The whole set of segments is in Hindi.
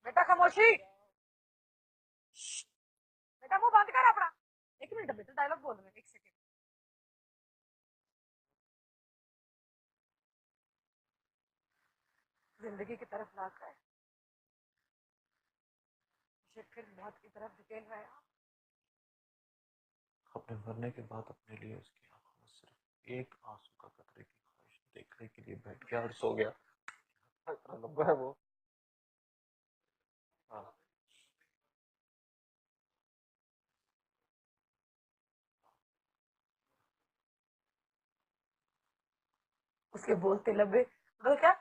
बेटा खामोशी। बेटा मुंह बंद कर अपना। एक मिनट बेटा डायलॉग बोल रहे हैं, एक सेकंड। जिंदगी की तरफ लाग गए, फिर मौत की तरफ धकेल रहे हैं। अपने मरने के बाद अपने लिए उसकी आंखों में सिर्फ एक आंसू का कतरे की ख्वाहिश देखने के लिए बैठ गया और सो गया। इतना लंबा है वो। हाँ। उसके बोलते लबे मतलब क्या,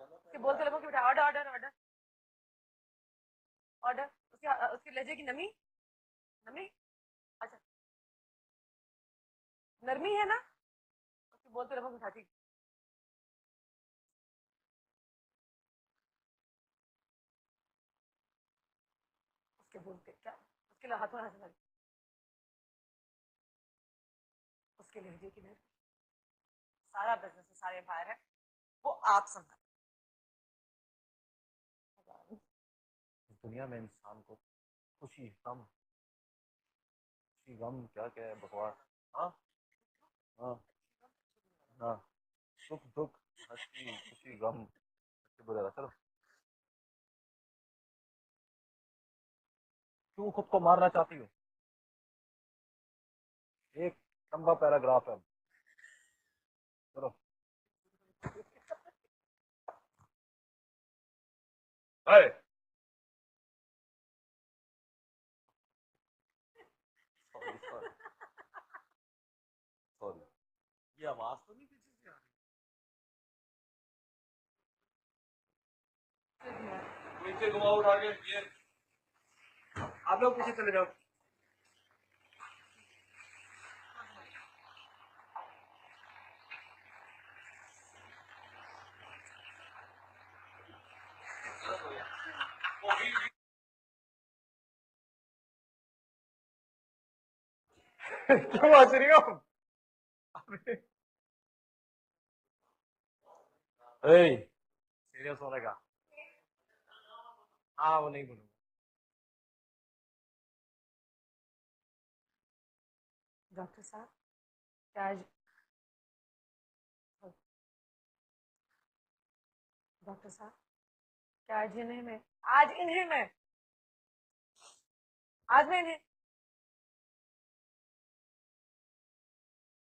उसके बोलते लबों की बेटा ऑर्डर ऑर्डर ऑर्डर ऑर्डर। उसके लहजे की नमी, नमी। अच्छा, नरमी है ना। उसके बोलते लबों की उठाती। उसके बोलते क्या, उसके हाथों हाथ, उसके लहजे की नरमी। सारा बिजनेस है, सारे बाहर है, वो आप संभाल। दुनिया में इंसान को खुशी गम, खुशी गम क्या क्या है बकवास। हाँ। हाँ। हाँ। सुख दुख हंसी खुशी गम बोलेगा। चलो। क्यों खुद को मारना चाहती हो? एक लंबा पैराग्राफ है। चलो। अरे सॉरी सॉरी सॉरी। ये आवाज तो नहीं पीछे से आ रही? नीचे घुमाओ उठा के ये। आप लोग पीछे चले जाओ। क्यों हंस रही हो? सीरियस होने का। हाँ वो नहीं बोलूंगा। डॉक्टर साहब क्या आज, डॉक्टर साहब क्या आज इन्हें मैं, आज इन्हें मैं, आज मैं इन्हें